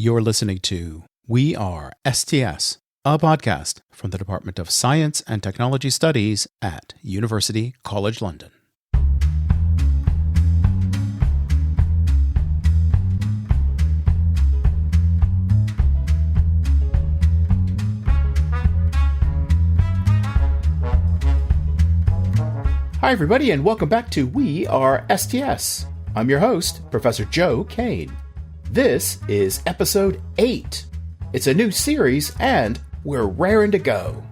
You're listening to We Are STS, a podcast from the Department of Science and Technology Studies at University College London. Hi, everybody, and welcome back to We Are STS. I'm your host, Professor Joe Kane. This is episode 8. It's a new series, and we're raring to go.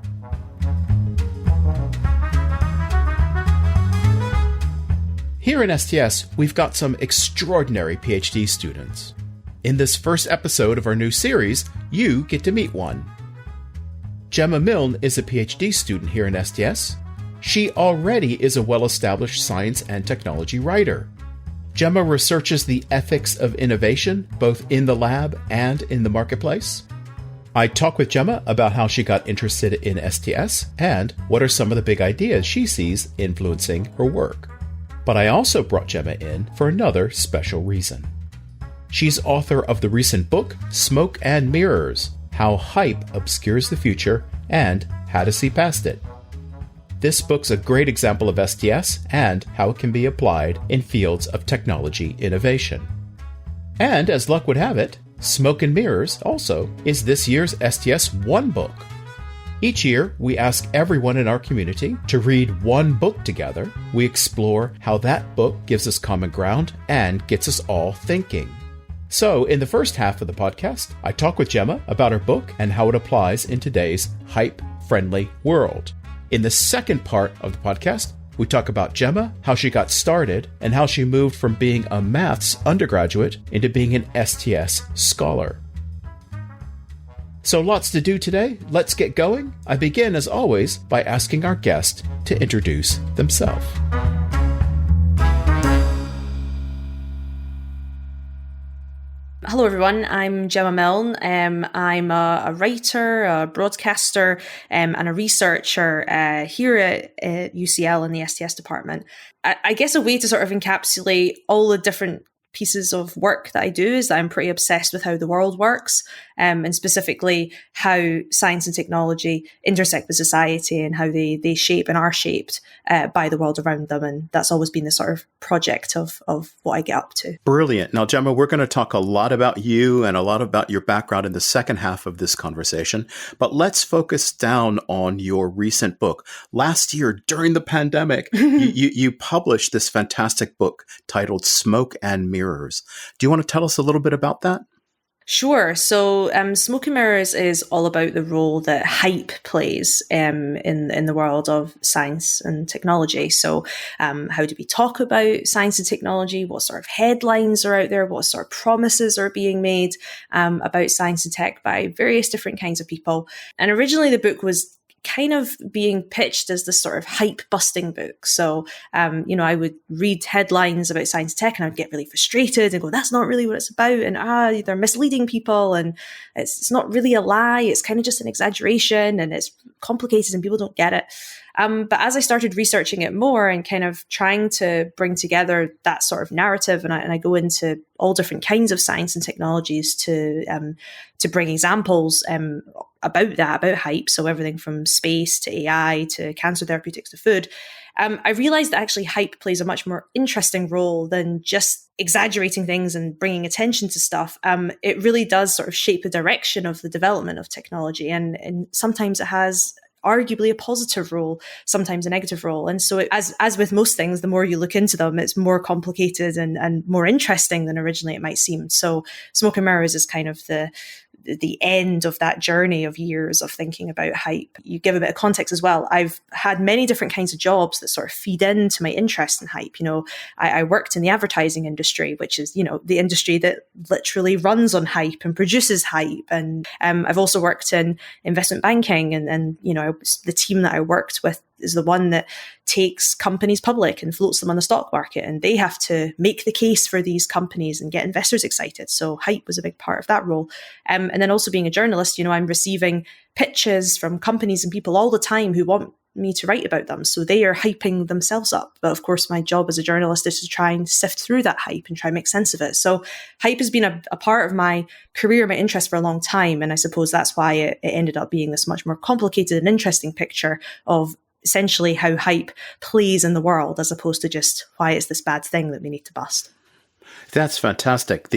Here in STS, we've got some extraordinary PhD students. In this first episode of our new series, you get to meet one. Gemma Milne is a PhD student here in STS. She already is a well-established science and technology writer. Gemma researches the ethics of innovation, both in the lab and in the marketplace. I talk with Gemma about how she got interested in STS and what are some of the big ideas she sees influencing her work. But I also brought Gemma in for another special reason. She's author of the recent book, Smoke and Mirrors: How Hype Obscures the Future and How to See Past It. This book's a great example of STS and how it can be applied in fields of technology innovation. And as luck would have it, Smoke and Mirrors also is this year's STS1Book. Each year, we ask everyone in our community to read one book together. We explore how that book gives us common ground and gets us all thinking. So, in the first half of the podcast, I talk with Gemma about her book and how it applies in today's hype-friendly world. In the second part of the podcast, we talk about Gemma, how she got started, and how she moved from being a maths undergraduate into being an STS scholar. So lots to do today. Let's get going. I begin, as always, by asking our guest to introduce themselves. Hello everyone, I'm Gemma Milne. I'm a writer, a broadcaster, and a researcher here at UCL in the STS department. I guess a way to sort of encapsulate all the different pieces of work that I do is that I'm pretty obsessed with how the world works, and specifically how science and technology intersect with society and how they shape and are shaped by the world around them. And that's always been the sort of project of what I get up to. Brilliant. Now, Gemma, we're going to talk a lot about you and a lot about your background in the second half of this conversation, but let's focus down on your recent book. Last year, during the pandemic, you published this fantastic book titled Smoke and Mirrors. Do you want to tell us a little bit about that? Sure. So Smoke and Mirrors is all about the role that hype plays in the world of science and technology. So how do we talk about science and technology? What sort of headlines are out there? What sort of promises are being made about science and tech by various different kinds of people? And originally the book was kind of being pitched as this sort of hype busting book. So, I would read headlines about science and tech and I'd get really frustrated and go, that's not really what it's about. And they're misleading people and it's not really a lie. It's kind of just an exaggeration and it's complicated and people don't get it. But as I started researching it more and kind of trying to bring together that sort of narrative, and I go into all different kinds of science and technologies to bring examples about hype, so everything from space to AI to cancer therapeutics to food, I realized that actually hype plays a much more interesting role than just exaggerating things and bringing attention to stuff. It really does sort of shape the direction of the development of technology, and sometimes it has arguably a positive role, sometimes a negative role. And so as with most things, the more you look into them, it's more complicated and more interesting than originally it might seem. So Smoke and Mirrors is kind of the end of that journey of years of thinking about hype. You give a bit of context as well. I've had many different kinds of jobs that sort of feed into my interest in hype. I worked in the advertising industry, which is, the industry that literally runs on hype and produces hype. And I've also worked in investment banking and the team that I worked with is the one that takes companies public and floats them on the stock market. And they have to make the case for these companies and get investors excited. So hype was a big part of that role. And then also being a journalist, I'm receiving pitches from companies and people all the time who want me to write about them. So they are hyping themselves up. But of course, my job as a journalist is to try and sift through that hype and try and make sense of it. So hype has been a part of my career, my interest for a long time. And I suppose that's why it ended up being this much more complicated and interesting picture of essentially how hype plays in the world, as opposed to just why it's this bad thing that we need to bust. That's fantastic.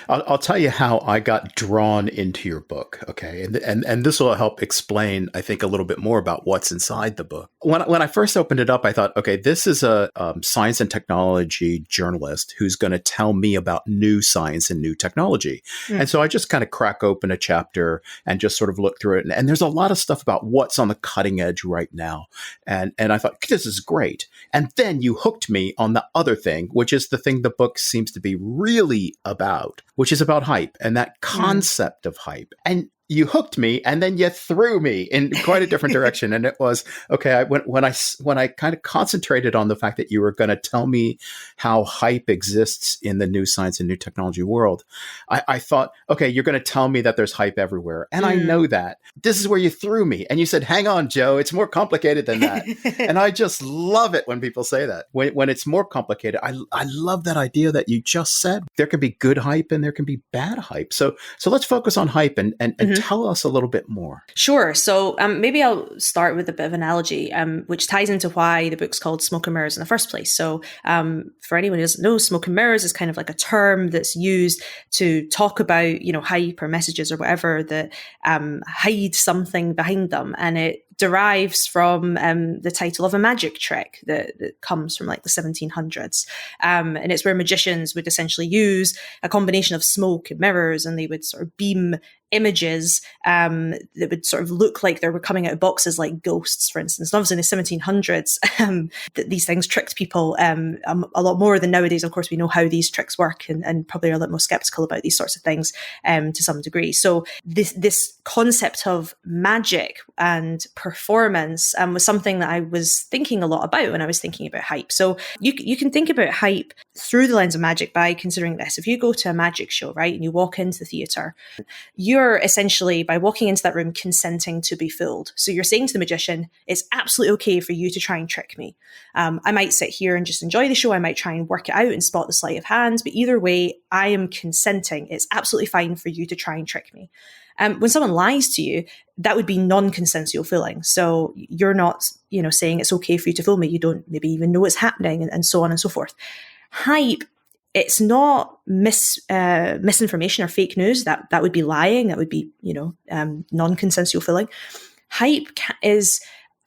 I'll tell you how I got drawn into your book. Okay, and this will help explain, I think, a little bit more about what's inside the book. When I first opened it up, I thought, okay, this is a science and technology journalist who's going to tell me about new science and new technology. And so I just kind of crack open a chapter and just sort of look through it. And there's a lot of stuff about what's on the cutting edge right now. And I thought, this is great. And then you hooked me on the other thing, which is the thing the book seems to be really about, which is about hype and that concept of hype. And you hooked me, and then you threw me in quite a different direction. And it was, okay, when I kind of concentrated on the fact that you were going to tell me how hype exists in the new science and new technology world, I thought, okay, you're going to tell me that there's hype everywhere. And I know that. This is where you threw me. And you said, hang on, Joe, it's more complicated than that. And I just love it when people say that. When it's more complicated, I love that idea that you just said. There can be good hype and there can be bad hype. So let's focus on hype and tell us a little bit more. Sure. So maybe I'll start with a bit of analogy, which ties into why the book's called Smoke and Mirrors in the first place. So for anyone who doesn't know, smoke and mirrors is kind of like a term that's used to talk about, hype or messages or whatever that hide something behind them. And it derives from the title of a magic trick that comes from like the 1700s. And it's where magicians would essentially use a combination of smoke and mirrors, and they would sort of beam images that would sort of look like they were coming out of boxes like ghosts, for instance. And obviously in the 1700s, these things tricked people a lot more than nowadays. Of course, we know how these tricks work and probably are a little more skeptical about these sorts of things to some degree. So this concept of magic and performance was something that I was thinking a lot about when I was thinking about hype. So you can think about hype through the lens of magic by considering this. If you go to a magic show, right, and you walk into the theatre, you're essentially, by walking into that room, consenting to be fooled. So you're saying to the magician, it's absolutely okay for you to try and trick me. I might sit here and just enjoy the show. I might try and work it out and spot the sleight of hand. But either way, I am consenting. It's absolutely fine for you to try and trick me. When someone lies to you, that would be non-consensual fooling. So you're not, saying it's okay for you to fool me. You don't maybe even know what's happening, and so on and so forth. Hype, it's not misinformation or fake news. That would be lying. That would be, non-consensual fooling. Hype is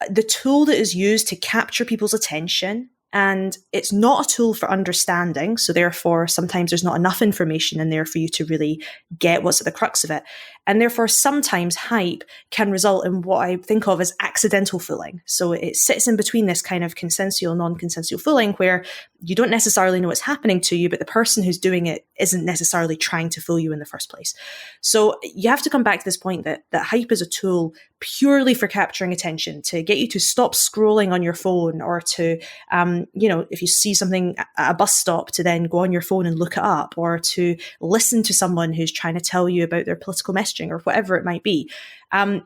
the tool that is used to capture people's attention. And it's not a tool for understanding. So therefore, sometimes there's not enough information in there for you to really get what's at the crux of it. And therefore, sometimes hype can result in what I think of as accidental fooling. So it sits in between this kind of consensual, non-consensual fooling where you don't necessarily know what's happening to you, but the person who's doing it isn't necessarily trying to fool you in the first place. So you have to come back to this point that hype is a tool purely for capturing attention, to get you to stop scrolling on your phone, or to, if you see something at a bus stop, to then go on your phone and look it up, or to listen to someone who's trying to tell you about their political messaging or whatever it might be.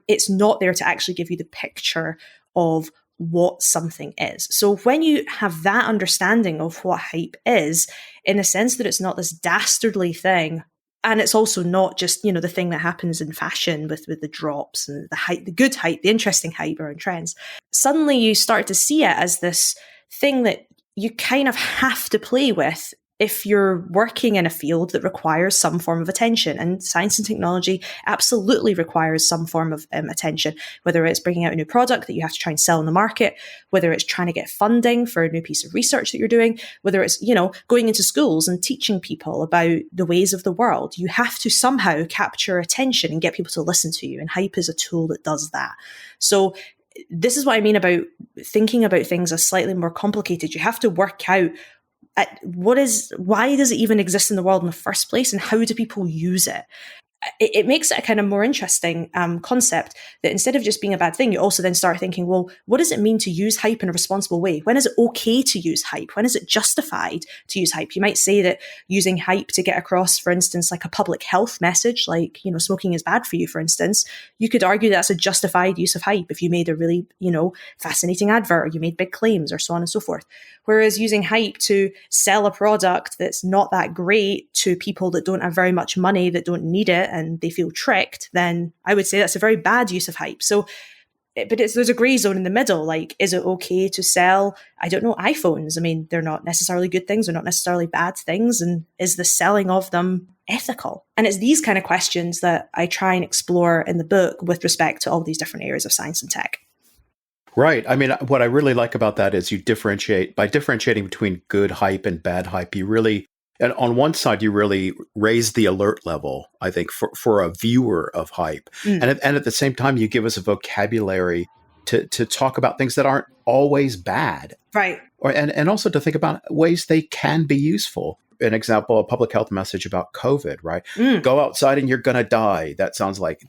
It's not there to actually give you the picture of what something is. So when you have that understanding of what hype is, in the sense that it's not this dastardly thing, and it's also not just, the thing that happens in fashion with the drops and the hype, the good hype, the interesting hype around trends, suddenly you start to see it as this thing that you kind of have to play with if you're working in a field that requires some form of attention. And science and technology absolutely requires some form of attention, whether it's bringing out a new product that you have to try and sell in the market, whether it's trying to get funding for a new piece of research that you're doing, whether it's, going into schools and teaching people about the ways of the world. You have to somehow capture attention and get people to listen to you. And hype is a tool that does that. So this is what I mean about thinking about things as slightly more complicated. You have to work out why does it even exist in the world in the first place, and how do people use it? it makes it a kind of more interesting concept that instead of just being a bad thing, you also then start thinking, well, what does it mean to use hype in a responsible way? When is it okay to use hype? When is it justified to use hype? You might say that using hype to get across, for instance, like a public health message, like, smoking is bad for you, for instance, you could argue that's a justified use of hype if you made a really, fascinating advert, or you made big claims, or so on and so forth. Whereas using hype to sell a product that's not that great to people that don't have very much money, that don't need it, and they feel tricked, then I would say that's a very bad use of hype. So, but there's a gray zone in the middle. Like, is it okay to sell, I don't know, iPhones? I mean, they're not necessarily good things. They're not necessarily bad things. And is the selling of them ethical? And it's these kind of questions that I try and explore in the book with respect to all these different areas of science and tech. Right. I mean, what I really like about that is you differentiating between good hype and bad hype. And on one side, you really raise the alert level, I think, for a viewer of hype. And at the same time, you give us a vocabulary to talk about things that aren't always bad. Right. And also to think about ways they can be useful. An example, a public health message about COVID, right? Go outside and you're going to die. That sounds like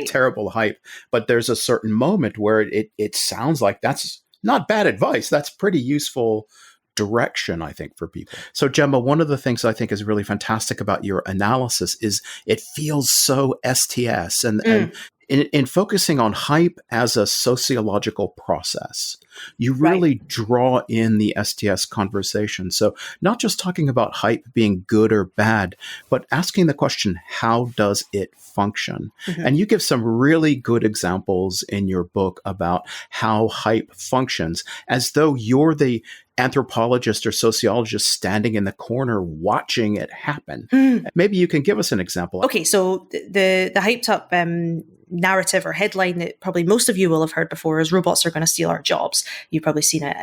terrible hype. But there's a certain moment where it sounds like that's not bad advice. That's pretty useful direction, I think, for people. So, Gemma, one of the things I think is really fantastic about your analysis is it feels so STS and in focusing on hype as a sociological process, you really draw in the STS conversation. So not just talking about hype being good or bad, but asking the question, how does it function? And you give some really good examples in your book about how hype functions, as though you're the anthropologist or sociologist standing in the corner watching it happen. Maybe you can give us an example. Okay, so the hyped up narrative or headline that probably most of you will have heard before is robots are going to steal our jobs. You've probably seen it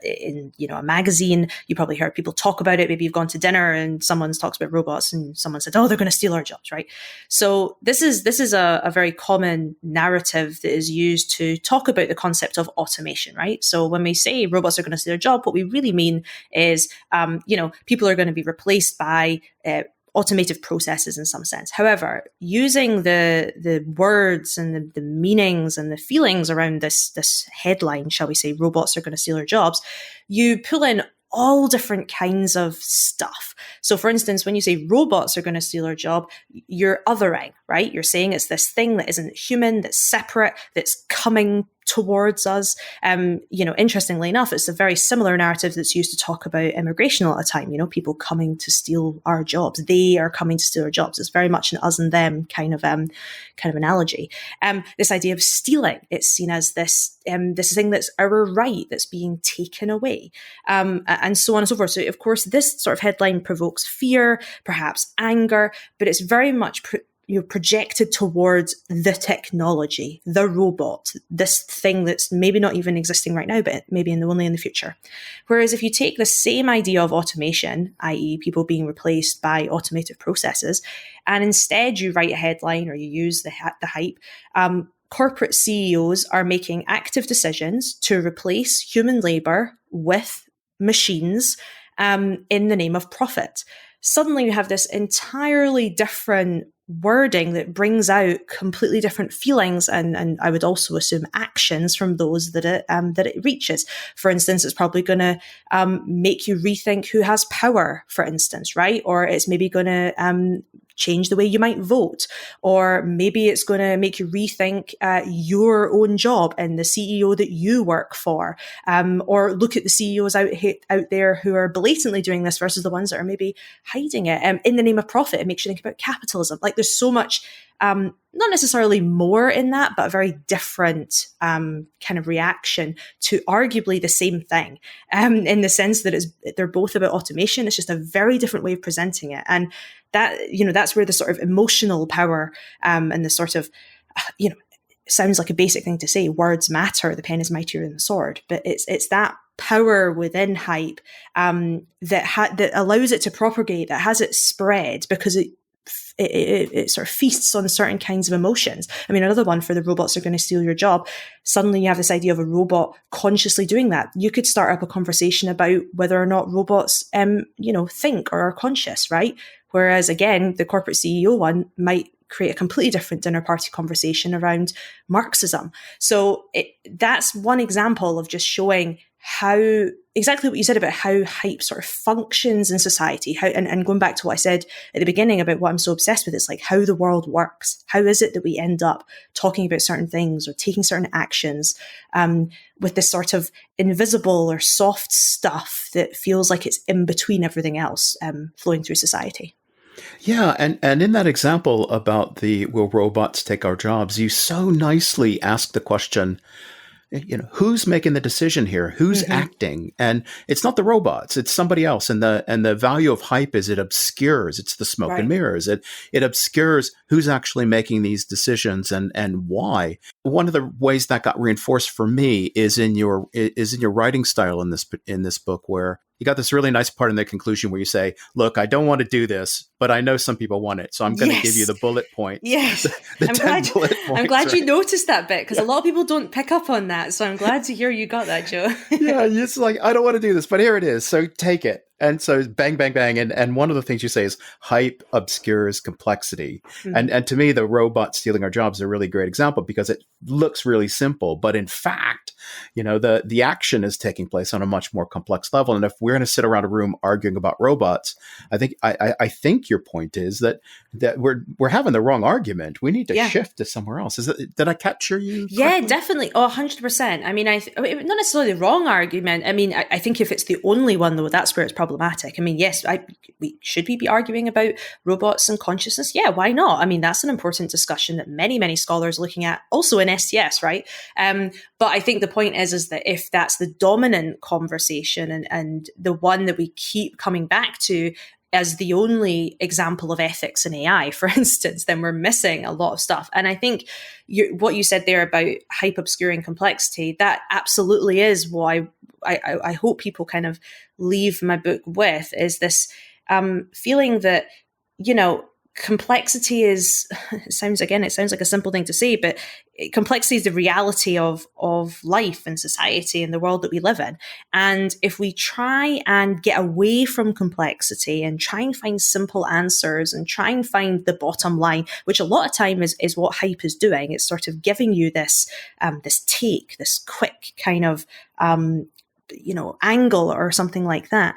in a magazine. You probably heard people talk about it. Maybe you've gone to dinner and someone's talks about robots and someone said, oh, they're going to steal our jobs, right? So this is a very common narrative that is used to talk about the concept of automation, right? So when we say robots are going to steal our job, what we really mean is, people are going to be replaced by automated processes in some sense. However, using the words and the meanings and the feelings around this headline, shall we say, robots are going to steal our jobs, you pull in all different kinds of stuff. So for instance, when you say robots are going to steal our job, you're othering, right? You're saying it's this thing that isn't human, that's separate, that's coming towards us. Interestingly enough, it's a very similar narrative that's used to talk about immigration a lot of time, people coming to steal our jobs. They are coming to steal our jobs. It's very much an us and them kind of analogy. This idea of stealing, it's seen as this thing that's our right, that's being taken away, and so on and so forth. So of course, this sort of headline provokes fear, perhaps anger, but it's very much projected towards the technology, the robot, this thing that's maybe not even existing right now, but maybe only in the future. Whereas if you take the same idea of automation, i.e. people being replaced by automated processes, and instead you write a headline or you use the hype, corporate CEOs are making active decisions to replace human labor with machines in the name of profit. Suddenly you have this entirely different wording that brings out completely different feelings and I would also assume actions from those that it reaches. For instance, it's probably going to make you rethink who has power, for instance, right? Or it's maybe going to change the way you might vote, or maybe it's going to make you rethink your own job and the CEO that you work for, or look at the CEOs out there who are blatantly doing this versus the ones that are maybe hiding it in the name of profit. It makes you think about capitalism. Like there's so much, not necessarily more in that, but a very different kind of reaction to arguably the same thing, in the sense that they're both about automation. It's just a very different way of presenting it. And that, that's where the sort of emotional power and the sort of, sounds like a basic thing to say, words matter, the pen is mightier than the sword, but it's that power within hype that allows it to propagate, that has it spread, because it sort of feasts on certain kinds of emotions. I mean, another one for the robots are going to steal your job. Suddenly you have this idea of a robot consciously doing that. You could start up a conversation about whether or not robots, think or are conscious, right? Whereas again, the corporate CEO one might create a completely different dinner party conversation around Marxism. So that's one example of just showing how exactly what you said about how hype sort of functions in society, and going back to what I said at the beginning about what I'm so obsessed with, it's like how the world works. How is it that we end up talking about certain things or taking certain actions with this sort of invisible or soft stuff that feels like it's in between everything else flowing through society? Yeah, and in that example about the will robots take our jobs, you so nicely ask the question, who's making the decision here? Who's acting? And it's not the robots, it's somebody else. And the value of hype is it obscures, it's the smoke and mirrors. It obscures who's actually making these decisions and why. One of the ways that got reinforced for me is in your writing style in this book, where you got this really nice part in the conclusion where you say, look, I don't want to do this, but I know some people want it. So I'm going to give you the bullet points. Yes. The 10 bullet points. I'm glad you noticed that bit, because a lot of people don't pick up on that. So I'm glad to hear you got that, Joe. Yeah, it's like, I don't want to do this, but here it is. So take it. And so bang, bang, bang. And one of the things you say is hype obscures complexity. And to me, the robot stealing our jobs is a really great example, because it looks really simple. But in fact, the action is taking place on a much more complex level. And if we're going to sit around a room arguing about robots, I think your point is that we're having the wrong argument. We need to shift to somewhere else. Did I capture you correctly? Yeah, definitely. 100%. I mean, not necessarily the wrong argument. I mean, I think if it's the only one, though, that's where it's problematic. I mean, yes, should we be arguing about robots and consciousness? Yeah, why not? I mean, that's an important discussion that many, many scholars are looking at, also in STS, right? But I think the point is that if that's the dominant conversation and the one that we keep coming back to as the only example of ethics in AI, for instance, then we're missing a lot of stuff. And I think what you said there about hype obscuring complexity, that absolutely is what I hope people kind of leave my book with, is this feeling that, complexity is, it sounds like a simple thing to say, but complexity is the reality of life and society and the world that we live in. And if we try and get away from complexity and try and find simple answers and try and find the bottom line, which a lot of time is what hype is doing, it's sort of giving you this quick kind of angle or something like that,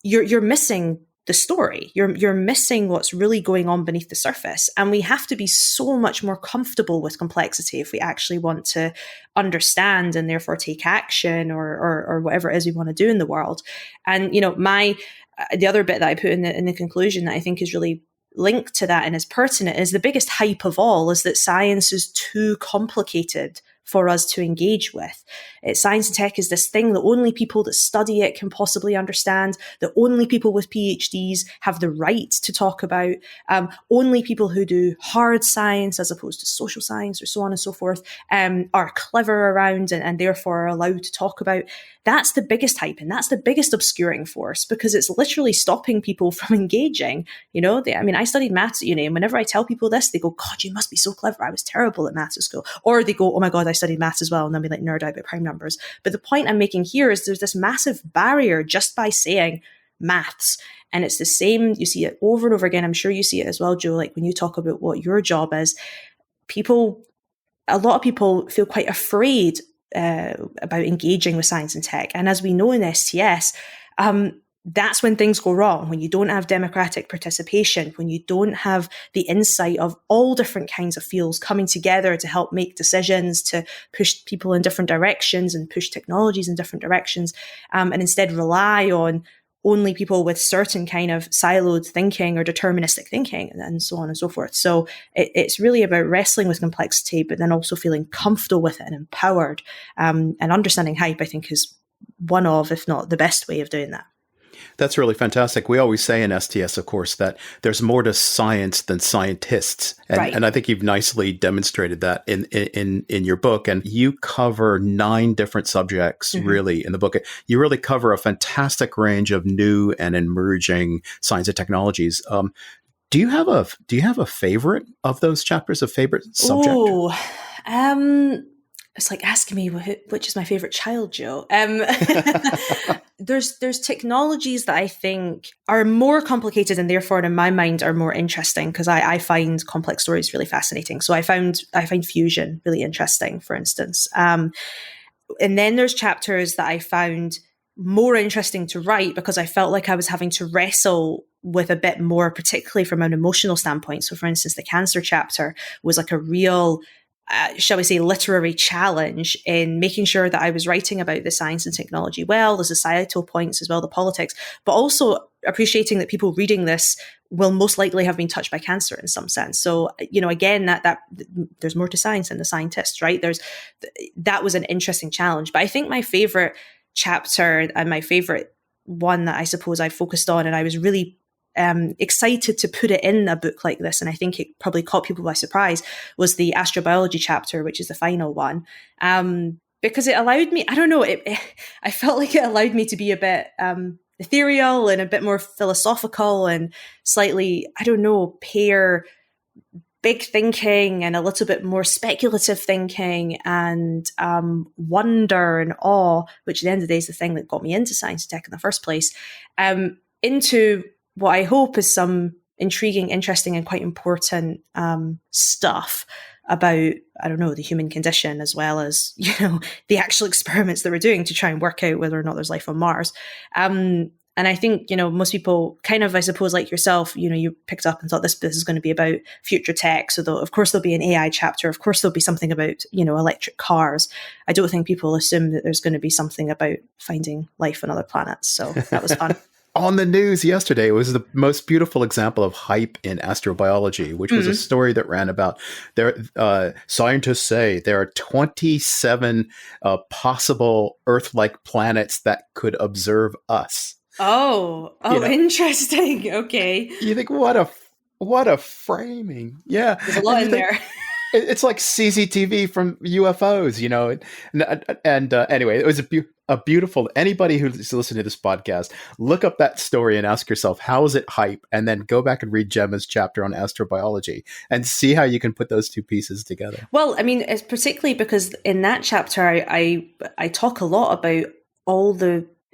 you're missing the story. You're missing what's really going on beneath the surface. And we have to be so much more comfortable with complexity if we actually want to understand and therefore take action or whatever it is we want to do in the world. And, the other bit that I put in the conclusion that I think is really linked to that and is pertinent is the biggest hype of all is that science is too complicated for us to engage with. Science and tech is this thing that only people that study it can possibly understand, that only people with PhDs have the right to talk about, only people who do hard science as opposed to social science or so on and so forth are clever around and therefore are allowed to talk about. That's the biggest hype, and that's the biggest obscuring force, because it's literally stopping people from engaging. I studied maths at uni, and whenever I tell people this, they go, God, you must be so clever. I was terrible at maths at school. Or they go, oh my God, I studied maths as well, and then we nerd out about prime numbers. But the point I'm making here is there's this massive barrier just by saying maths. And it's the same, you see it over and over again. I'm sure you see it as well, Joe, like when you talk about what your job is, a lot of people feel quite afraid about engaging with science and tech. And as we know in STS, that's when things go wrong, when you don't have democratic participation, when you don't have the insight of all different kinds of fields coming together to help make decisions, to push people in different directions and push technologies in different directions, and instead rely on only people with certain kind of siloed thinking or deterministic thinking and so on and so forth. So it's really about wrestling with complexity, but then also feeling comfortable with it and empowered. And understanding hype, I think, is one of, if not the best way of doing that. That's really fantastic. We always say in STS, of course, that there's more to science than scientists. And I think you've nicely demonstrated that in your book. And you cover 9 different subjects, really, in the book. You really cover a fantastic range of new and emerging science and technologies. Do you have a favorite of those chapters, a favorite subject? it's like asking me which is my favorite child, Joe. There's technologies that I think are more complicated and therefore in my mind are more interesting because I find complex stories really fascinating. So I find fusion really interesting, for instance. And then there's chapters that I found more interesting to write because I felt like I was having to wrestle with a bit more, particularly from an emotional standpoint. So for instance, the cancer chapter was like a real shall we say, literary challenge in making sure that I was writing about the science and technology well, the societal points as well, the politics, but also appreciating that people reading this will most likely have been touched by cancer in some sense. So, again, that there's more to science than the scientists, right? That was an interesting challenge. But I think my favorite chapter and my favorite one that I suppose I focused on, and I was really excited to put it in a book like this, and I think it probably caught people by surprise, was the astrobiology chapter, which is the final one, because it allowed me, I don't know, I felt like it allowed me to be a bit ethereal and a bit more philosophical and slightly, I don't know, pair big thinking and a little bit more speculative thinking and wonder and awe, which at the end of the day is the thing that got me into science and tech in the first place, into what I hope is some intriguing, interesting, and quite important stuff about, I don't know, the human condition, as well as, the actual experiments that we're doing to try and work out whether or not there's life on Mars. And I think, most people kind of, I suppose, like yourself, you picked up and thought this is going to be about future tech. So of course there'll be an AI chapter. Of course there'll be something about, electric cars. I don't think people assume that there's going to be something about finding life on other planets. So that was fun. On the news yesterday, it was the most beautiful example of hype in astrobiology, which was a story that ran about scientists say there are 27 possible Earth-like planets that could observe us. Oh, interesting. Okay. You think, what a framing. Yeah. There's a lot in there. It's like CCTV from UFOs, and anyway, it was a beautiful, anybody who's listening to this podcast, look up that story and ask yourself, how is it hype? And then go back and read Gemma's chapter on astrobiology and see how you can put those two pieces together. Well, I mean, it's particularly because in that chapter, I talk a lot about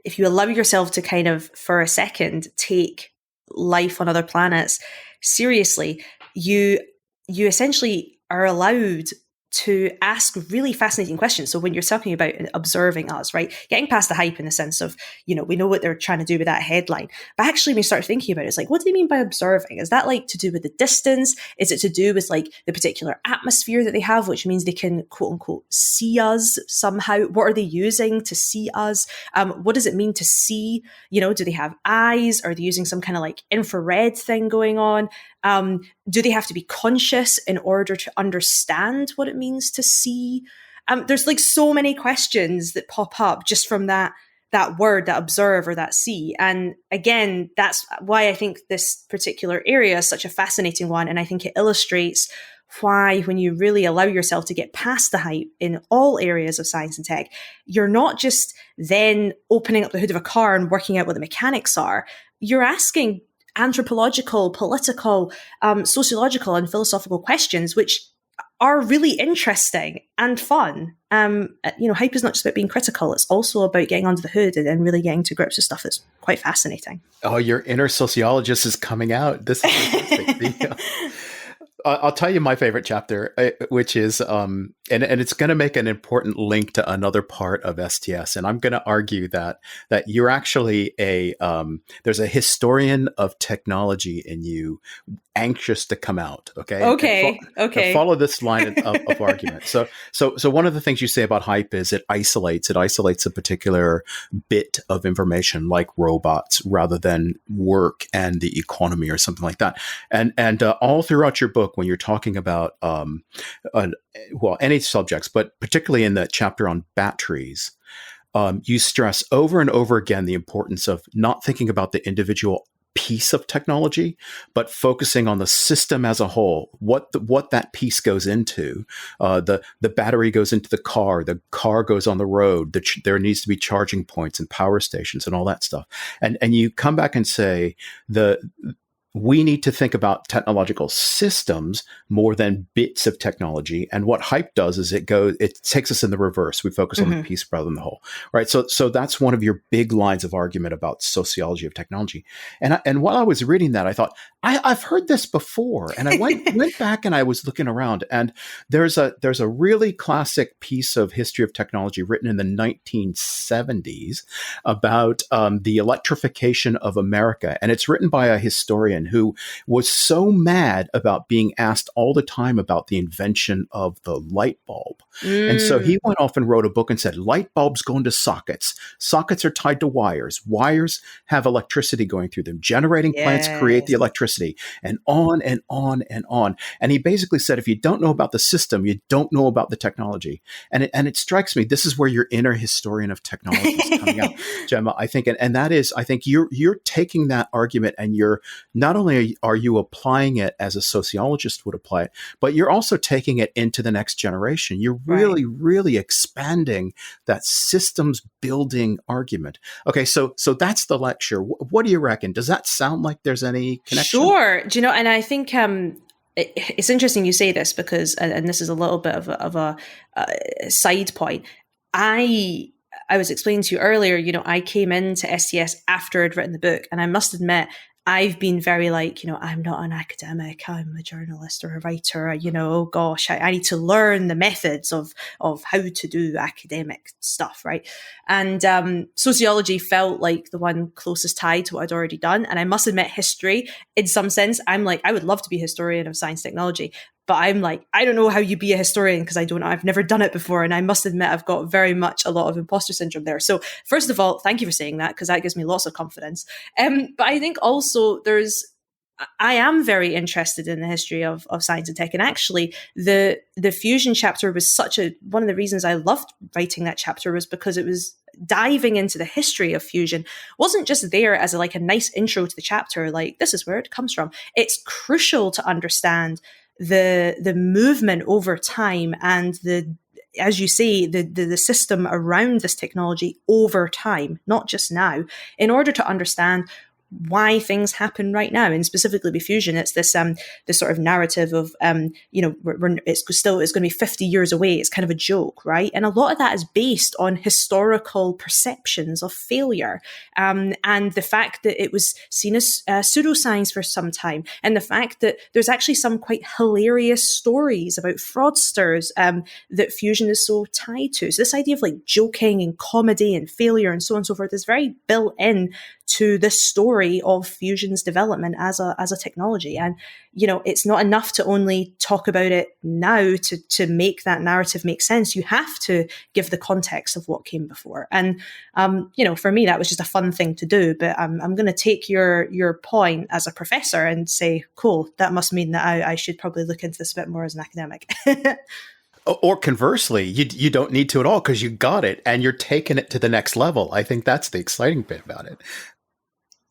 if you allow yourself to kind of, for a second, take life on other planets seriously, you essentially are allowed to ask really fascinating questions. So when you're talking about observing us, right, getting past the hype in the sense of, we know what they're trying to do with that headline. But actually, when you start thinking about it, it's like, what do they mean by observing? Is that like to do with the distance? Is it to do with like the particular atmosphere that they have, which means they can quote unquote see us somehow? What are they using to see us? What does it mean to see? Do they have eyes? Are they using some kind of like infrared thing going on? Do they have to be conscious in order to understand what it means to see? There's like so many questions that pop up just from that word, that observe or that see. And again, that's why I think this particular area is such a fascinating one. And I think it illustrates why, when you really allow yourself to get past the hype in all areas of science and tech, you're not just then opening up the hood of a car and working out what the mechanics are. You're asking anthropological, political, sociological, and philosophical questions, which are really interesting and fun. Hype is not just about being critical; it's also about getting under the hood and really getting to grips with stuff that's quite fascinating. Oh, your inner sociologist is coming out. This is fantastic. I'll tell you my favorite chapter, which is, and it's going to make an important link to another part of STS. And I'm going to argue that you're actually there's a historian of technology in you, anxious to come out. Okay. Okay. Follow this line of argument. So one of the things you say about hype is it isolates a particular bit of information, like robots, rather than work and the economy or something like that. And all throughout your book, when you're talking about any subjects, but particularly in the chapter on batteries, you stress over and over again the importance of not thinking about the individual piece of technology, but focusing on the system as a whole. What that piece goes into. The battery goes into the car goes on the road. There needs to be charging points and power stations and all that stuff. And you come back and say we need to think about technological systems more than bits of technology. And what hype does is it takes us in the reverse. We focus on the piece rather than the whole, right? So that's one of your big lines of argument about sociology of technology. And while I was reading that, I thought, I've heard this before. And I went back and I was looking around, and there's a really classic piece of history of technology written in the 1970s about the electrification of America. And it's written by a historian who was so mad about being asked all the time about the invention of the light bulb. And so he went off and wrote a book and said, light bulbs go into sockets. Sockets are tied to wires. Wires have electricity going through them. Generating plants create the electricity, and on and on and on. And he basically said, if you don't know about the system, you don't know about the technology. And it strikes me, this is where your inner historian of technology is coming out, Gemma, I think. And that is, I think you're taking that argument, and you're not only are you applying it as a sociologist would apply it, but you're also taking it into the next generation. You're really, really expanding that systems building argument. Okay, so that's the lecture. What do you reckon? Does that sound like there's any connection? Sure. Do you know, and I think it's interesting you say this, because, and this is a little bit of a side point. I was explaining to you earlier, I came into STS after I'd written the book, and I must admit, I've been very I'm not an academic, I'm a journalist or a writer, oh gosh, I need to learn the methods of how to do academic stuff, right? And sociology felt like the one closest tied to what I'd already done. And I must admit, history, in some sense, I'm like, I would love to be a historian of science technology, but I'm like, I don't know how you be a historian, because I've never done it before. And I must admit, I've got very much a lot of imposter syndrome there. So first of all, thank you for saying that, because that gives me lots of confidence. But I think also I am very interested in the history of science and tech. And actually the fusion chapter was one of the reasons I loved writing that chapter was because it was diving into the history of fusion. It wasn't just there as a nice intro to the chapter, like this is where it comes from. It's crucial to understand the movement over time and as you say, the system around this technology over time, not just now, in order to understand why things happen right now. And specifically with fusion, it's this sort of narrative of it's going to be 50 years away. It's kind of a joke, right? And a lot of that is based on historical perceptions of failure, and the fact that it was seen as pseudoscience for some time, and the fact that there's actually some quite hilarious stories about fraudsters that fusion is so tied to. So this idea of joking and comedy and failure and so on and so forth is very built in to the story of fusion's development as a technology. And, it's not enough to only talk about it now to make that narrative make sense. You have to give the context of what came before. And, for me, that was just a fun thing to do. But I'm going to take your point as a professor and say, cool, that must mean that I should probably look into this a bit more as an academic. Or conversely, you don't need to at all, because you got it and you're taking it to the next level. I think that's the exciting bit about it.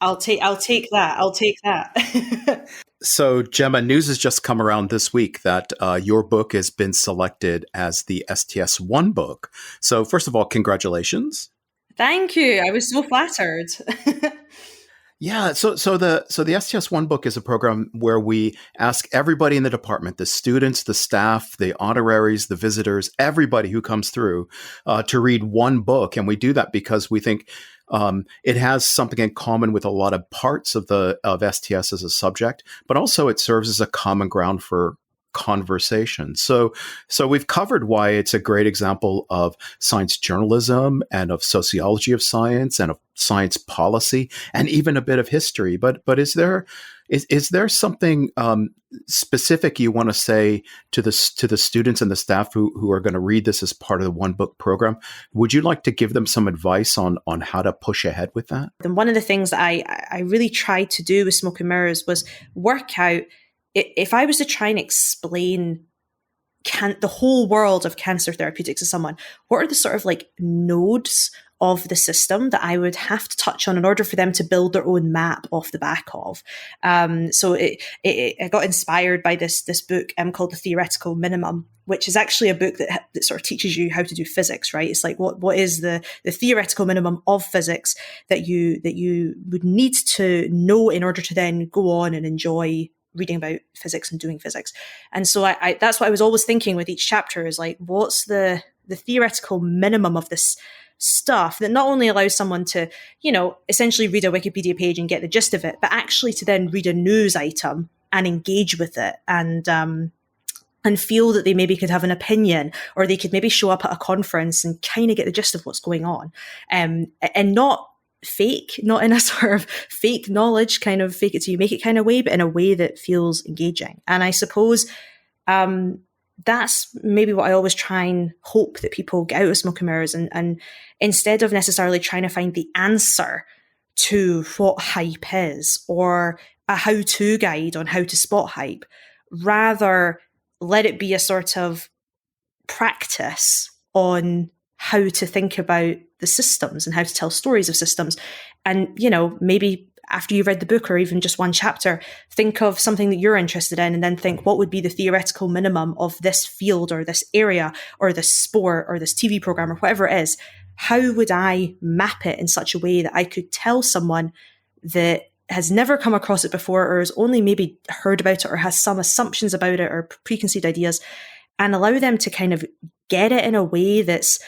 I'll take that. So, Gemma, news has just come around this week that your book has been selected as the STS1Book. So, first of all, congratulations. Thank you. I was so flattered. Yeah, so the STS1Book is a program where we ask everybody in the department, the students, the staff, the honoraries, the visitors, everybody who comes through to read one book. And we do that because we think it has something in common with a lot of parts of STS as a subject, but also it serves as a common ground for conversation. So we've covered why it's a great example of science journalism and of sociology of science and of science policy and even a bit of history. But is there something specific you want to say to the students and the staff who are going to read this as part of the One Book program? Would you like to give them some advice on how to push ahead with that? And one of the things that I really tried to do with Smoke and Mirrors was work out, if I was to try and explain the whole world of cancer therapeutics to someone, what are the sort of nodes of the system that I would have to touch on in order for them to build their own map off the back of. So I got inspired by this book called The Theoretical Minimum, which is actually a book that sort of teaches you how to do physics, right? It's like, what is the theoretical minimum of physics that you would need to know in order to then go on and enjoy reading about physics and doing physics. And so I that's what I was always thinking with each chapter, is like, what's the theoretical minimum of this stuff that not only allows someone to, essentially read a Wikipedia page and get the gist of it, but actually to then read a news item and engage with it and feel that they maybe could have an opinion, or they could maybe show up at a conference and kind of get the gist of what's going on, and not fake, not in a sort of fake knowledge, kind of fake it till you make it kind of way, but in a way that feels engaging. And I suppose that's maybe what I always try and hope that people get out of Smoke and Mirrors, and instead of necessarily trying to find the answer to what hype is or a how-to guide on how to spot hype, rather let it be a sort of practice on how to think about the systems and how to tell stories of systems. And, maybe after you've read the book or even just one chapter, think of something that you're interested in and then think, what would be the theoretical minimum of this field or this area or this sport or this TV program or whatever it is? How would I map it in such a way that I could tell someone that has never come across it before, or has only maybe heard about it, or has some assumptions about it or preconceived ideas, and allow them to kind of get it in a way that's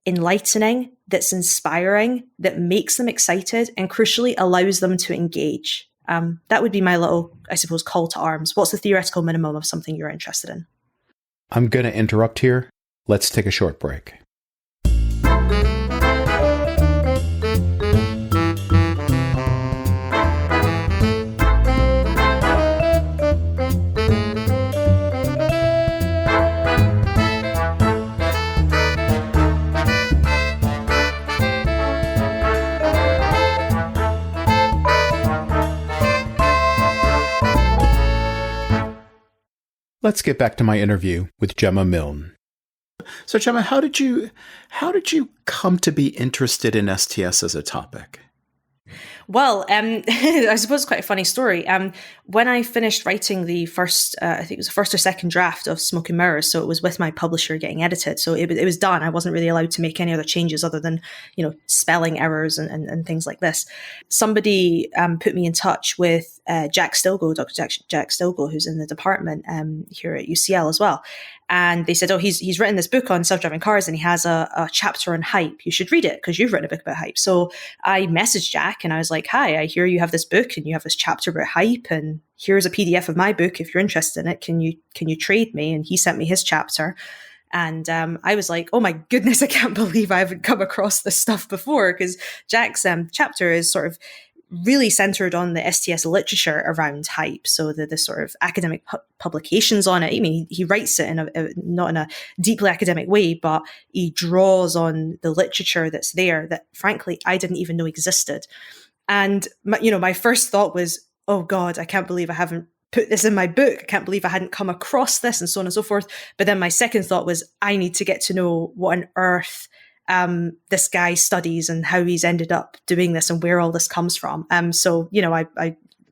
enlightening, that's inspiring, that makes them excited, and crucially allows them to engage. That would be my little, I suppose, call to arms. What's the theoretical minimum of something you're interested in? I'm going to interrupt here. Let's take a short break. Let's get back to my interview with Gemma Milne. So Gemma, how did you come to be interested in STS as a topic? Well, I suppose it's quite a funny story. When I finished writing the first, I think it was the first or second draft of Smoke and Mirrors, so it was with my publisher getting edited. So it was done. I wasn't really allowed to make any other changes other than, spelling errors and things like this. Somebody put me in touch with Jack Stilgoe, Dr. Jack Stilgoe, who's in the department here at UCL as well. And they said, he's written this book on self-driving cars and he has a chapter on hype. You should read it because you've written a book about hype. So I messaged Jack and I was like, hi, I hear you have this book and you have this chapter about hype, and here's a PDF of my book if you're interested in it. Can you trade me? And he sent me his chapter. And I was like, oh my goodness, I can't believe I haven't come across this stuff before, because Jack's chapter is sort of really centered on the STS literature around hype. So the sort of academic publications on it. I mean, he writes it not in a deeply academic way, but he draws on the literature that's there that frankly, I didn't even know existed. And my first thought was, oh God, I can't believe I haven't put this in my book. I can't believe I hadn't come across this, and so on and so forth. But then my second thought was, I need to get to know what on earth this guy studies and how he's ended up doing this and where all this comes from. So,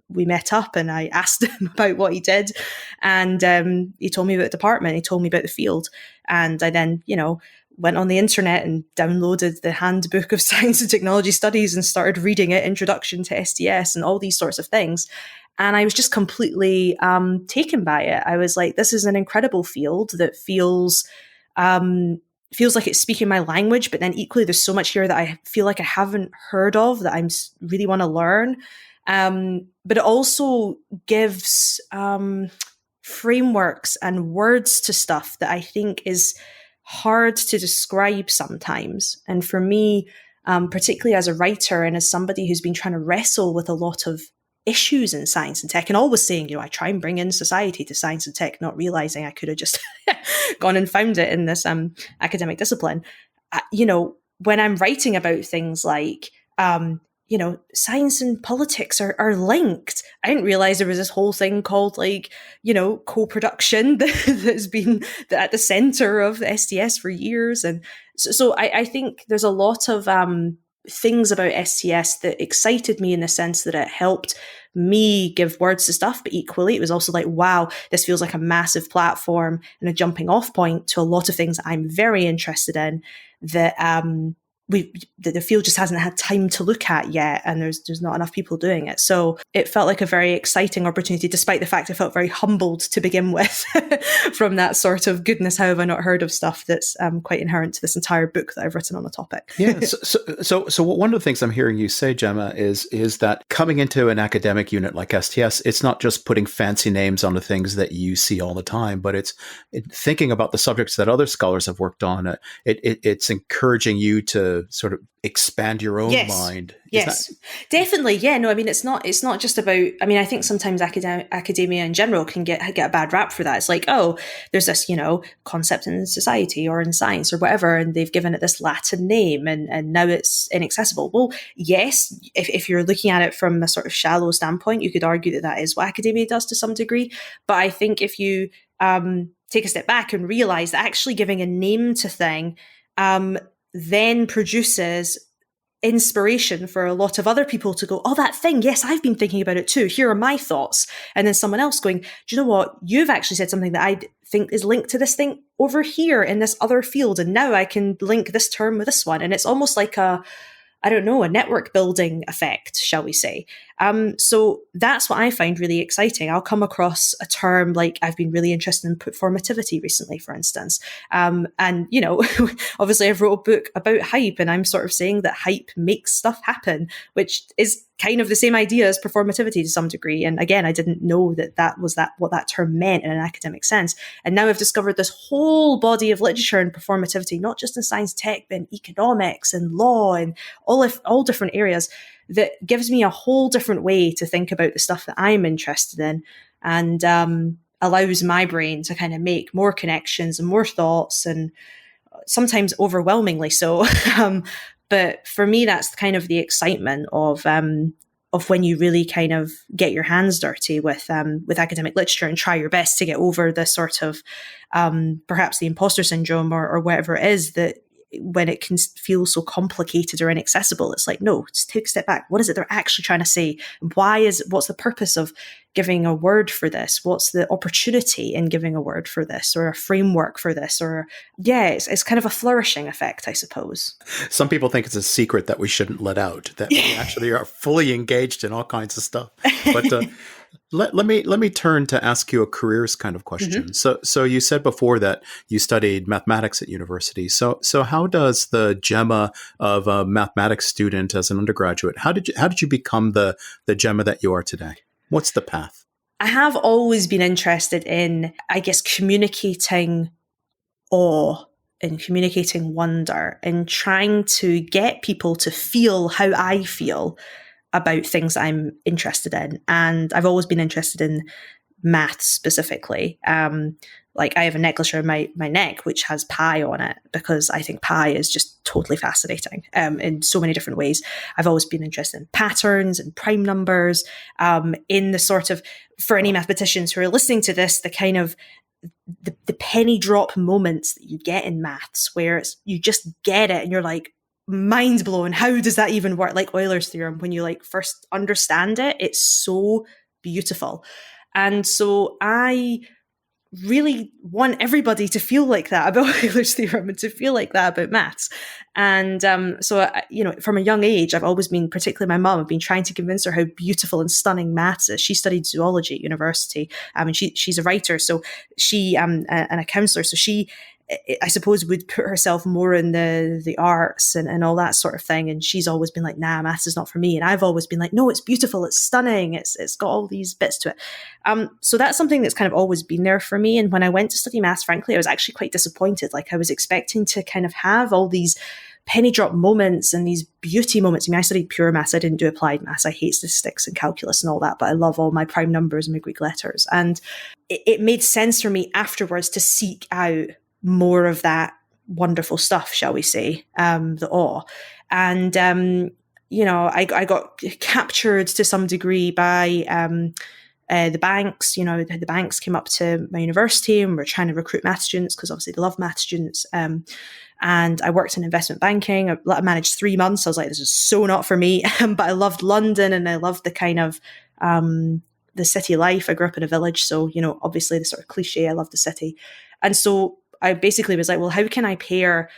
we met up and I asked him about what he did, and he told me about the department. He told me about the field. And I then, went on the internet and downloaded the Handbook of Science and Technology Studies and started reading it, Introduction to STS and all these sorts of things. And I was just completely taken by it. I was like, this is an incredible field that feels like it's speaking my language, but then equally there's so much here that I feel like I haven't heard of that I really want to learn. But it also gives frameworks and words to stuff that I think is hard to describe sometimes. And for me, particularly as a writer and as somebody who's been trying to wrestle with a lot of issues in science and tech, and always saying, I try and bring in society to science and tech, not realizing I could have just gone and found it in this academic discipline. When I'm writing about things like science and politics are linked. I didn't realize there was this whole thing called co-production that's been at the center of the STS for years. And so I think there's a lot of things about STS that excited me in the sense that it helped me give words to stuff, but equally it was also like, wow, this feels like a massive platform and a jumping off point to a lot of things that I'm very interested in that the field just hasn't had time to look at yet, and there's not enough people doing it. So it felt like a very exciting opportunity, despite the fact I felt very humbled to begin with from that sort of goodness, how have I not heard of stuff that's quite inherent to this entire book that I've written on the topic. Yeah. So one of the things I'm hearing you say, Gemma, is that coming into an academic unit like STS, it's not just putting fancy names on the things that you see all the time, but it's thinking about the subjects that other scholars have worked on. It's encouraging you to sort of expand your own mind. Yes, definitely. Yeah, no, I mean, it's not just about, I mean, I think sometimes academia in general can get a bad rap for that. It's like, oh, there's this, concept in society or in science or whatever, and they've given it this Latin name and now it's inaccessible. Well, yes, if you're looking at it from a sort of shallow standpoint, you could argue that is what academia does to some degree. But I think if you take a step back and realize that actually giving a name to thing then produces inspiration for a lot of other people to go, oh, that thing, yes, I've been thinking about it too. Here are my thoughts. And then someone else going, do you know what? You've actually said something that I think is linked to this thing over here in this other field. And now I can link this term with this one. And it's almost like a network building effect, shall we say. So that's what I find really exciting. I'll come across a term like I've been really interested in performativity recently, for instance. And, obviously I've wrote a book about hype, and I'm sort of saying that hype makes stuff happen, which is kind of the same idea as performativity to some degree. And again, I didn't know that was what that term meant in an academic sense. And now I've discovered this whole body of literature in performativity, not just in science tech, but in economics and law and all different areas, that gives me a whole different way to think about the stuff that I'm interested in, and allows my brain to kind of make more connections and more thoughts, and sometimes overwhelmingly so. But for me, that's kind of the excitement of when you really kind of get your hands dirty with academic literature and try your best to get over the sort of perhaps the imposter syndrome or whatever it is, that when it can feel so complicated or inaccessible, it's like, no, just take a step back. What is it they're actually trying to say? And what's the purpose of giving a word for this? What's the opportunity in giving a word for this, or a framework for this? Or it's kind of a flourishing effect, I suppose. Some people think it's a secret that we shouldn't let out, that we actually are fully engaged in all kinds of stuff. But let me turn to ask you a careers kind of question. Mm-hmm. So you said before that you studied mathematics at university. So how does the Gemma of a mathematics student as an undergraduate, how did you become the Gemma that you are today? What's the path? I have always been interested in, I guess, communicating awe and communicating wonder and trying to get people to feel how I feel about things I'm interested in. And I've always been interested in maths specifically. Like I have a necklace around my neck which has pi on it because I think pi is just totally fascinating in so many different ways. I've always been interested in patterns and prime numbers, in the sort of, for any mathematicians who are listening to this, the kind of the penny drop moments that you get in maths where you just get it and you're like, mind blown. How does that even work? Like Euler's theorem, when you like first understand it, it's so beautiful. And so I really want everybody to feel like that about Euler's theorem and to feel like that about maths. And so, from a young age, I've always been, particularly my mum, I've been trying to convince her how beautiful and stunning maths is. She studied zoology at university. And she's a writer, so she and a counsellor. So she, I suppose, would put herself more in the arts and all that sort of thing. And she's always been like, nah, maths is not for me. And I've always been like, no, it's beautiful. It's stunning. It's got all these bits to it. So that's something that's kind of always been there for me. And when I went to study maths, frankly, I was actually quite disappointed. Like I was expecting to kind of have all these penny drop moments and these beauty moments. I mean, I studied pure maths. I didn't do applied maths. I hate statistics and calculus and all that, but I love all my prime numbers and my Greek letters. And it made sense for me afterwards to seek out more of that wonderful stuff, shall we say, the awe. And I got captured to some degree by the banks. The banks came up to my university and were trying to recruit math students because obviously they love math students. And I worked in investment banking. I managed 3 months. I was like, this is so not for me. But I loved London and I loved the kind of the city life. I grew up in a village. So, obviously the sort of cliche, I love the city. And so I basically was like, well, how can I pair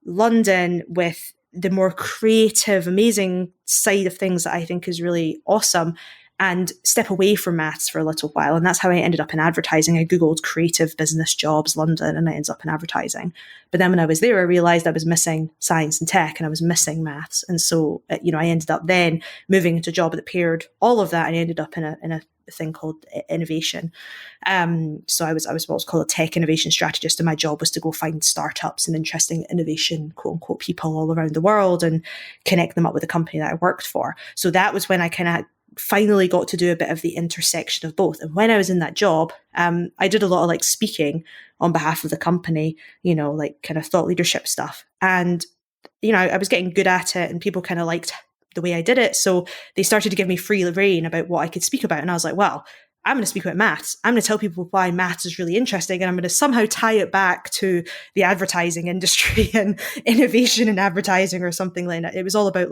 London with the more creative, amazing side of things that I think is really awesome, and step away from maths for a little while. And that's how I ended up in advertising. I Googled creative business jobs London and I ended up in advertising. But then when I was there, I realized I was missing science and tech and I was missing maths. And so, I ended up then moving into a job that paired all of that, and I ended up in a thing called innovation. So I was what's called a tech innovation strategist, and my job was to go find startups and interesting innovation, quote unquote, people all around the world and connect them up with the company that I worked for. So that was when I kind of finally got to do a bit of the intersection of both. And when I was in that job, I did a lot of speaking on behalf of the company, kind of thought leadership stuff. And, I was getting good at it and people kind of liked the way I did it. So they started to give me free rein about what I could speak about. And I was like, well, I'm going to speak about maths. I'm going to tell people why maths is really interesting. And I'm going to somehow tie it back to the advertising industry and innovation in advertising or something like that. It was all about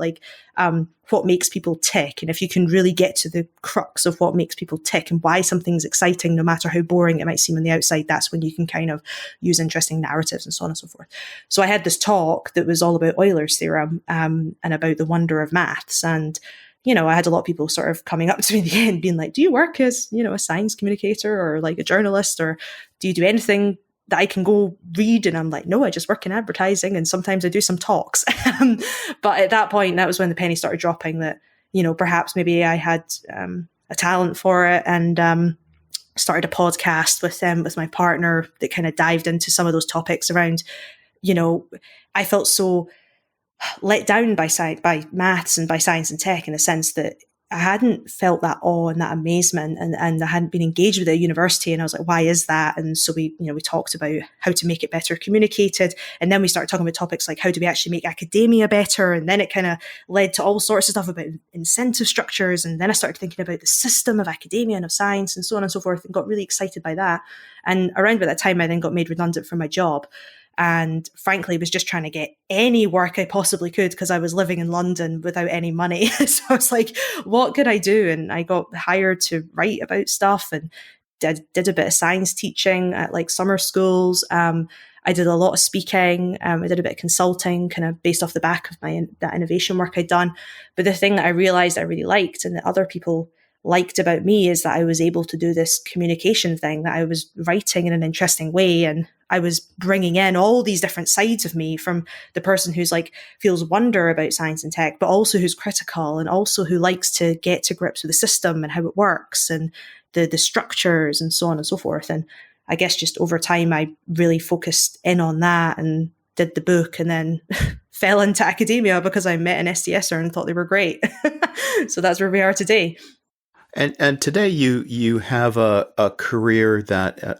what makes people tick. And if you can really get to the crux of what makes people tick and why something's exciting, no matter how boring it might seem on the outside, that's when you can kind of use interesting narratives and so on and so forth. So I had this talk that was all about Euler's theorem and about the wonder of maths. And I had a lot of people sort of coming up to me in the end being like, do you work as, a science communicator or a journalist, or do you do anything that I can go read? And I'm like, no, I just work in advertising and sometimes I do some talks. But at that point, that was when the penny started dropping that, perhaps maybe I had a talent for it, and started a podcast with my partner that kind of dived into some of those topics around, I felt so let down by maths and by science and tech, in a sense that I hadn't felt that awe and that amazement, and I hadn't been engaged with it at university. And I was like, why is that? And so we talked about how to make it better communicated. And then we started talking about topics like how do we actually make academia better? And then it kind of led to all sorts of stuff about incentive structures. And then I started thinking about the system of academia and of science and so on and so forth, and got really excited by that. And around about that time, I then got made redundant from my job. And frankly, was just trying to get any work I possibly could because I was living in London without any money. So I was like, what could I do? And I got hired to write about stuff and did a bit of science teaching at summer schools. I did a lot of speaking. I did a bit of consulting kind of based off the back of that innovation work I'd done. But the thing that I realized I really liked and that other people liked about me is that I was able to do this communication thing, that I was writing in an interesting way, and I was bringing in all these different sides of me, from the person who's feels wonder about science and tech, but also who's critical, and also who likes to get to grips with the system and how it works and the structures and so on and so forth. And I guess just over time, I really focused in on that and did the book, and then fell into academia because I met an STSer and thought they were great. So that's where we are today. And today you have a career that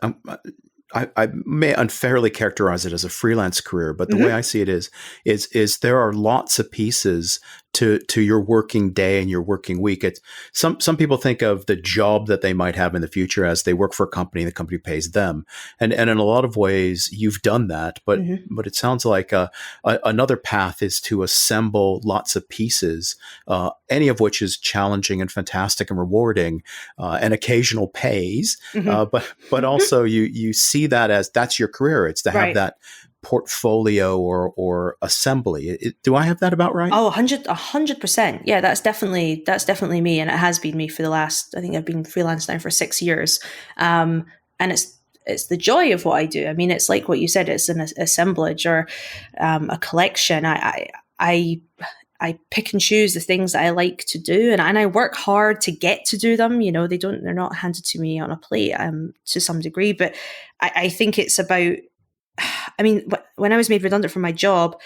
I may unfairly characterize it as a freelance career, but the way I see it is there are lots of pieces to your working day and your working week. It's some people think of the job that they might have in the future as they work for a company, the company pays them. And in a lot of ways you've done that, but it sounds like another path is to assemble lots of pieces, any of which is challenging and fantastic and rewarding, and occasional pays. But also you see that as that's your career. It's to have that portfolio or assembly. Do I have that about right? Oh, 100%. Yeah, that's definitely me. And it has been me for the last, I think I've been freelance now for 6 years. And it's the joy of what I do. I mean, it's like what you said, it's an assemblage or a collection. I pick and choose the things that I like to do, and I work hard to get to do them. They're not handed to me on a plate to some degree, but I think it's about, I mean, when I was made redundant from my job,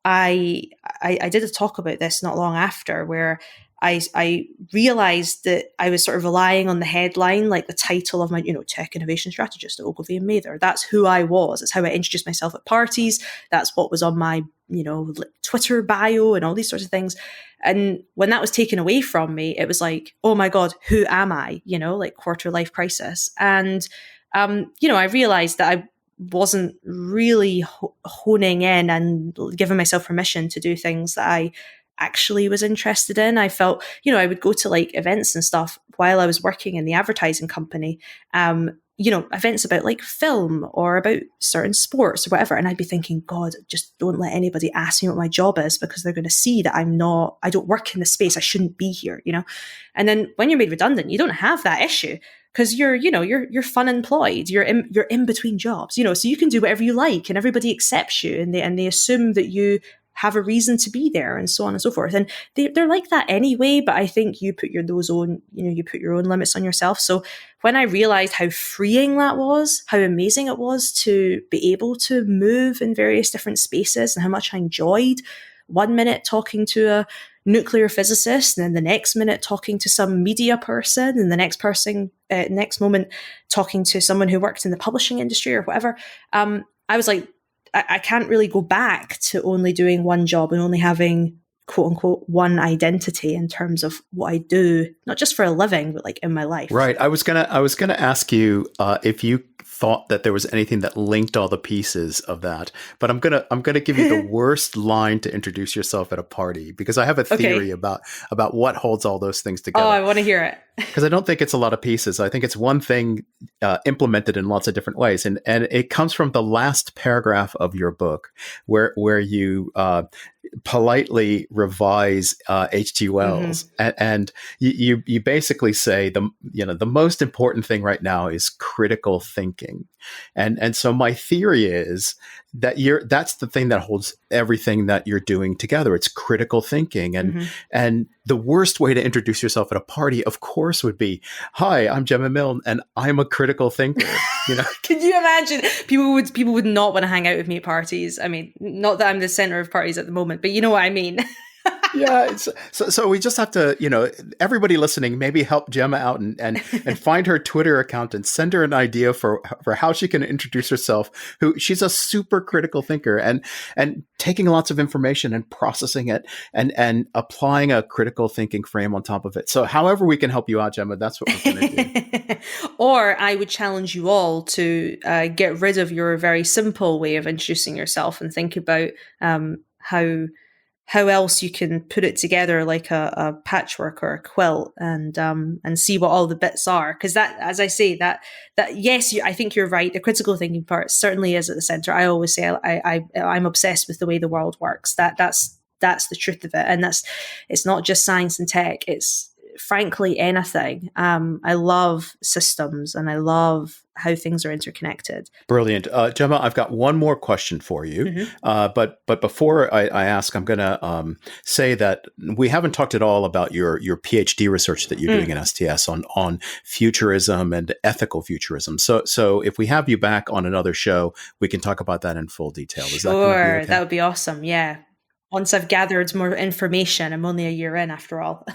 I did a talk about this not long after, where I realized that I was sort of relying on the headline, like the title of my, tech innovation strategist at Ogilvy and Mather. That's who I was. That's how I introduced myself at parties. That's what was on my Twitter bio and all these sorts of things. And when that was taken away from me, it was like, oh my God, who am I? Like quarter life crisis. And, I realized that I wasn't really honing in and giving myself permission to do things that I actually was interested in. I felt, I would go to like events and stuff while I was working in the advertising company, events about like film or about certain sports or whatever. And I'd be thinking, God, just don't let anybody ask me what my job is, because they're going to see that I don't work in the space. I shouldn't be here, And then when you're made redundant, you don't have that issue, because you're fun employed. You're in between jobs, so you can do whatever you like, and everybody accepts you, and they assume that you have a reason to be there, and so on and so forth. And they're like that anyway, but I think you put your own limits on yourself. So when I realized how freeing that was, how amazing it was to be able to move in various different spaces, and how much I enjoyed 1 minute talking to a nuclear physicist, and then the next minute talking to some media person, and the next moment talking to someone who worked in the publishing industry or whatever, I was like, I can't really go back to only doing one job and only having, quote unquote, one identity in terms of what I do, not just for a living, but like in my life. Right. I was gonna ask you if you thought that there was anything that linked all the pieces of that, but I'm gonna give you the worst line to introduce yourself at a party, because I have a theory about what holds all those things together. Oh, I want to hear it. Because I don't think it's a lot of pieces. I think it's one thing implemented in lots of different ways, and it comes from the last paragraph of your book, where you politely revise H.G. Wells, and you basically say the most important thing right now is critical thinking, and so my theory is that that's the thing that holds everything that you're doing together. It's critical thinking, and the worst way to introduce yourself at a party, of course, would be, "Hi, I'm Gemma Milne, and I'm a critical thinker." Can you imagine? People would not want to hang out with me at parties. I mean, not that I'm the center of parties at the moment, but you know what I mean. Yeah. So we just have to, everybody listening, maybe help Gemma out and find her Twitter account and send her an idea for how she can introduce herself. She's a super critical thinker, and taking lots of information and processing it and applying a critical thinking frame on top of it. So however we can help you out, Gemma, that's what we're going to do. Or I would challenge you all to get rid of your very simple way of introducing yourself and think about how else you can put it together like a patchwork or a quilt, and see what all the bits are. Because that, as I say, that yes, I think you're right. The critical thinking part certainly is at the center. I always say I'm obsessed with the way the world works. That's the truth of it, and it's not just science and tech. It's frankly anything. I love systems, and I love how things are interconnected. Brilliant. Gemma, I've got one more question for you. But before I ask, I'm going to say that we haven't talked at all about your PhD research that you're doing in STS on futurism and ethical futurism. So if we have you back on another show, we can talk about that in full detail. Is that going to be okay? That would be awesome. Yeah. Once I've gathered more information, I'm only a year in after all.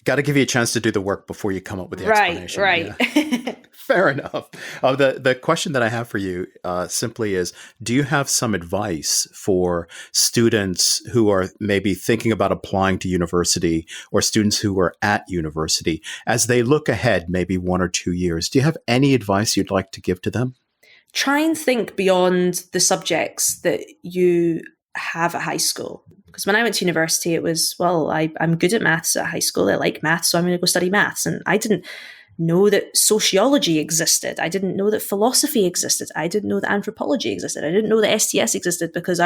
Got to give you a chance to do the work before you come up with the explanation. Right. Yeah. Fair enough. The question that I have for you simply is, do you have some advice for students who are maybe thinking about applying to university, or students who are at university, as they look ahead maybe 1 or 2 years? Do you have any advice you'd like to give to them? Try and think beyond the subjects that you have at high school. Because when I went to university, it was, I'm good at maths at high school. I like maths, so I'm going to go study maths. And I didn't know that sociology existed. I didn't know that philosophy existed. I didn't know that anthropology existed. I didn't know that STS existed, because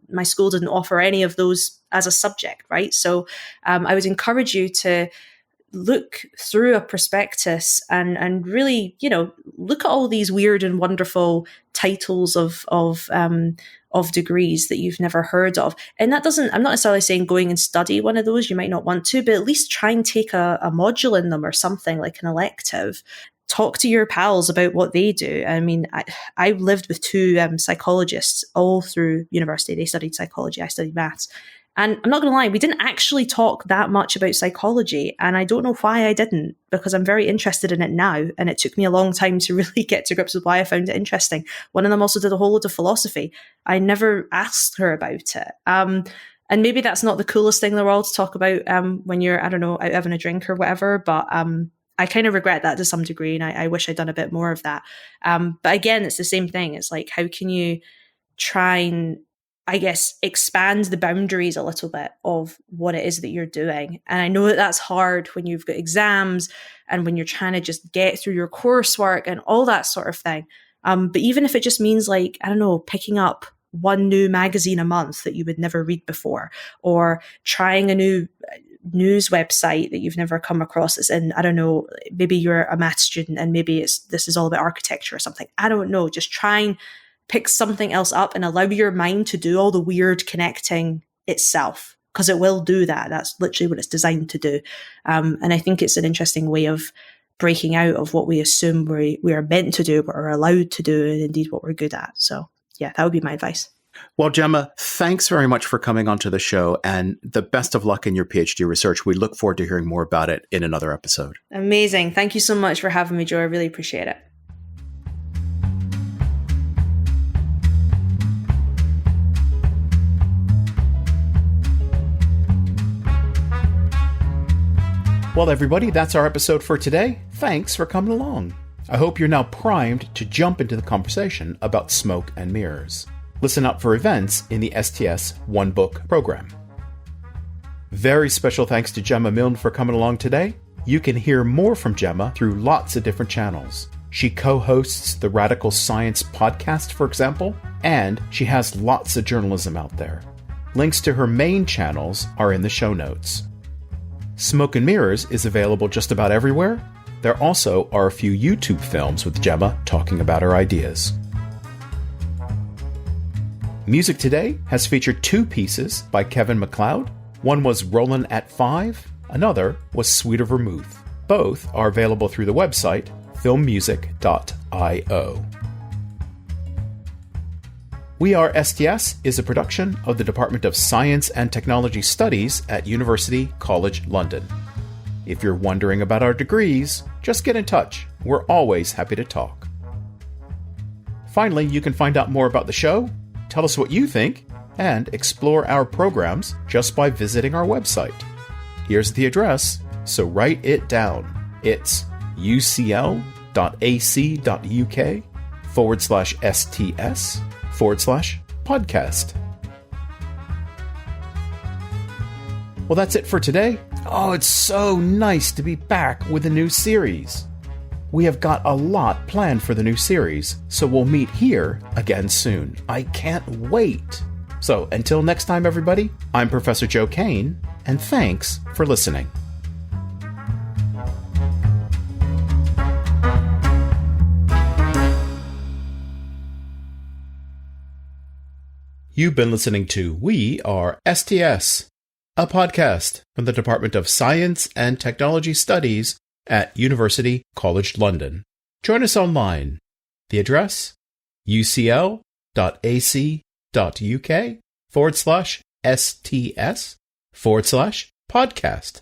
my school didn't offer any of those as a subject, right? So I would encourage you to look through a prospectus and really, look at all these weird and wonderful titles of degrees that you've never heard of. And I'm not necessarily saying going and study one of those. You might not want to, but at least try and take a module in them or something like an elective. Talk to your pals about what they do. I mean, I lived with two psychologists all through university. They studied psychology. I studied maths. And I'm not going to lie, we didn't actually talk that much about psychology. And I don't know why I didn't, because I'm very interested in it now. And it took me a long time to really get to grips with why I found it interesting. One of them also did a whole load of philosophy. I never asked her about it. And maybe that's not the coolest thing in the world to talk about when you're, I don't know, out having a drink or whatever. But I kind of regret that to some degree. And I wish I'd done a bit more of that. But again, it's the same thing. It's like, how can you try and, I guess, expand the boundaries a little bit of what it is that you're doing. And I know that that's hard when you've got exams and when you're trying to just get through your coursework and all that sort of thing. But even if it just means like, I don't know, picking up one new magazine a month that you would never read before, or trying a new news website that you've never come across. It's in, I don't know, maybe you're a math student and maybe this is all about architecture or something. I don't know. Just try and pick something else up and allow your mind to do all the weird connecting itself, because it will do that. That's literally what it's designed to do. And I think it's an interesting way of breaking out of what we assume we are meant to do, what we're allowed to do, and indeed what we're good at. So yeah, that would be my advice. Well, Gemma, thanks very much for coming onto the show, and the best of luck in your PhD research. We look forward to hearing more about it in another episode. Amazing. Thank you so much for having me, Joe. I really appreciate it. Well, everybody, that's our episode for today. Thanks for coming along. I hope you're now primed to jump into the conversation about smoke and mirrors. Listen up for events in the STS1Book program. Very special thanks to Gemma Milne for coming along today. You can hear more from Gemma through lots of different channels. She co-hosts the Radical Science podcast, for example, and she has lots of journalism out there. Links to her main channels are in the show notes. Smoke and Mirrors is available just about everywhere. There also are a few YouTube films with Gemma talking about her ideas. Music today has featured 2 pieces by Kevin MacLeod. One was Rollin' at 5, another was Sweeter Vermouth. Both are available through the website filmmusic.io. WeAreSTS is a production of the Department of Science and Technology Studies at University College London. If you're wondering about our degrees, just get in touch. We're always happy to talk. Finally, you can find out more about the show, tell us what you think, and explore our programs just by visiting our website. Here's the address, so write it down. It's ucl.ac.uk/STS/podcast. Well, that's it for today. Oh, it's so nice to be back with a new series. We have got a lot planned for the new series, so we'll meet here again soon. I can't wait. So until next time, everybody, I'm Professor Joe Kane, and thanks for listening. You've been listening to We Are STS, a podcast from the Department of Science and Technology Studies at University College London. Join us online. The address, ucl.ac.uk/STS/podcast.